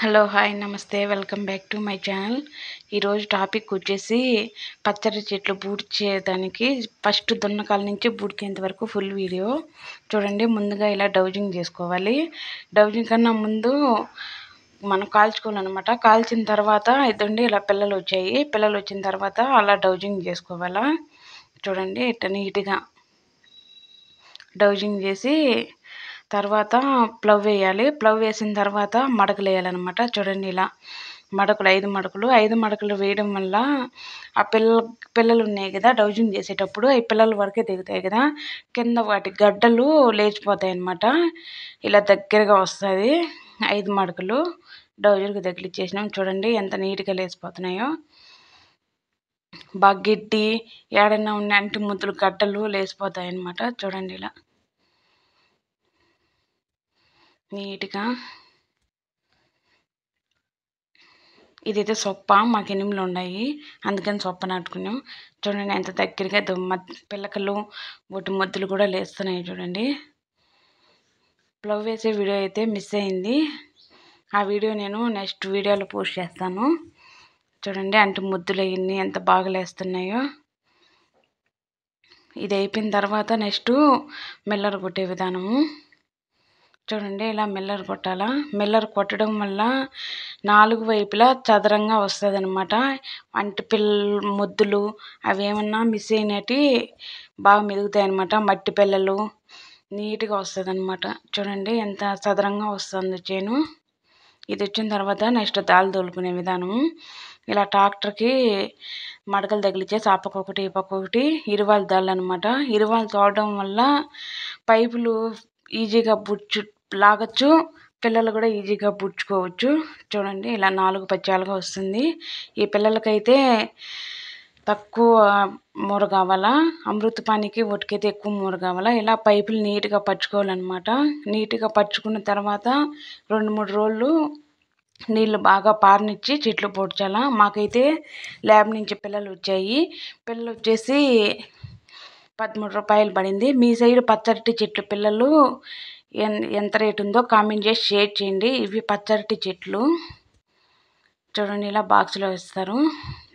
Hello hi నమస్తే welcome back to my channel. ఈరోజు topic వచ్చేసి పచ్చడి చెట్లు బూడిద చేయడానికి ఫస్ట్ దున్నకాల నుంచి బూడికేంత వరకు ఫుల్ వీడియో చూడండి. ముందుగా ఇలా డౌజింగ్ చేసుకోవాలి. డౌజింగ్ కన్నా ముందు మనం కాల్చుకోవాలన్నమాట. కాల్చిన తర్వాత ఇదండి ఇలా పిల్లలు వచ్చాయి. పిల్లలు వచ్చిన తర్వాత అలా డౌజింగ్ చేసుకోవాలా. చూడండి ఇట్లా నీట్గా డౌజింగ్ చేసి తర్వాత ప్లవ్ వేయాలి. ప్లవ్ వేసిన తర్వాత మడకలు వేయాలన్నమాట. చూడండి ఇలా మడకలు 5 మడకలు వేయడం వల్ల ఆ పిల్లలు ఉన్నాయి కదా, డౌజింగ్ చేసేటప్పుడు ఈ పిల్లల వరకే దిగుతాయి కదా, కింద వాటి గడ్డలు లేచిపోతాయి అన్నమాట. ఇలా దగ్గరగా వస్తుంది. 5 మడకలు డౌజర్కి తగిలిచ్చేసినాం. చూడండి ఎంత నీట్గా లేచిపోతున్నాయో. బాగా గిడ్డి ఏడన్నా ఉన్న అంటి ముద్దులు గడ్డలు లేచిపోతాయి అన్నమాట. చూడండి ఇలా నీట్గా. ఇదైతే సొప్ప, మాకు ఎనిమిలు ఉన్నాయి అందుకని సొప్ప నాటుకున్నాం. చూడండి ఎంత దగ్గరగా పిల్లకలు బొట్టు ముద్దులు కూడా లేస్తున్నాయి. చూడండి ప్లవ్ వేసే వీడియో అయితే మిస్ అయింది. ఆ వీడియో నేను నెక్స్ట్ వీడియోలో పోస్ట్ చేస్తాను. చూడండి అంటు ముద్దులు అవన్నీ ఎంత బాగా లేస్తున్నాయో. ఇది అయిపోయిన తర్వాత నెక్స్ట్ మిల్లర్ కొట్టే విధానము. చూడండి ఇలా మిల్లర్ కొట్టాలా. మిల్లర్ కొట్టడం వల్ల 4 వైపులా చదరంగా వస్తుంది అనమాట. ముద్దులు అవి ఏమన్నా మిస్ అయినట్టు బాగా మెదుగుతాయి అనమాట. మట్టి పిల్లలు నీట్గా వస్తుంది అనమాట. చూడండి ఎంత చదరంగా వస్తుంది చేను. ఇది వచ్చిన తర్వాత నెక్స్ట్ దాలు తోలుకునే విధానము. ఇలా ట్రాక్టర్కి మడకలు తగిలిచ్చేసి ఆ పక్క ఒకటి ఈ పక్క ఒకటి ఇరువాలు దాళ్ళు అనమాట. ఇరువాలు తోడడం వల్ల పైపులు ఈజీగా లాగచ్చు, పిల్లలు కూడా ఈజీగా పుచ్చుకోవచ్చు. చూడండి ఇలా 4 పచ్చాలుగా వస్తుంది. ఈ పిల్లలకైతే తక్కువ మూర కావాలా, అమృతపానికి ఒటికైతే ఎక్కువ మూర కావాలా. ఇలా పైపులు నీట్గా పరుచుకోవాలన్నమాట. నీట్గా పరుచుకున్న తర్వాత 2-3 రోజులు నీళ్ళు బాగా పారనిచ్చి చెట్లు పొడ్చాలా. మాకైతే ల్యాబ్ నుంచి పిల్లలు వచ్చాయి. పిల్లలు వచ్చేసి 13 రూపాయలు పడింది. మీ సైడ్ పచ్చరటి చెట్లు పిల్లలు ఎంత రేటు ఉందో కామెంట్ చేసి షేర్ చేయండి. ఇవి పచ్చరటి చెట్లు. చూడండి ఇలా బాక్స్లో వేస్తారు.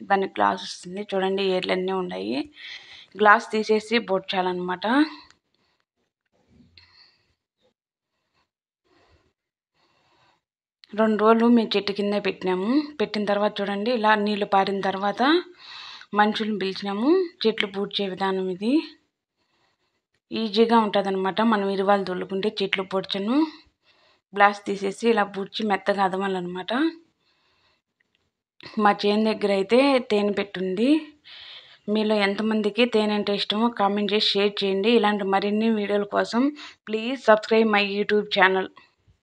దానికి గ్లాస్ వస్తుంది. చూడండి ఏర్లు అన్నీ ఉన్నాయి. గ్లాస్ తీసేసి బొడ్చాలన్నమాట. రెండు రోజులు మేము చెట్టు కింద పెట్టినాము. పెట్టిన తర్వాత చూడండి ఇలా నీళ్లు పారిన తర్వాత మనుషులను పిలిచినాము. చెట్లు పూడ్చే విధానం ఇది. ఈజీగా ఉంటుంది అనమాట. మనం ఇరువాలు తొల్లుకుంటే చెట్లు పొడ్చను. గ్లాస్ తీసేసి ఇలా పూడ్చి మెత్తగా అదమాలన్నమాట. మా చేను దగ్గర అయితే తేనె పెట్టుంది. మీలో ఎంతమందికి తేనె అంటే ఇష్టమో కామెంట్ చేసి షేర్ చేయండి. ఇలాంటి మరిన్ని వీడియోల కోసం please subscribe my YouTube channel.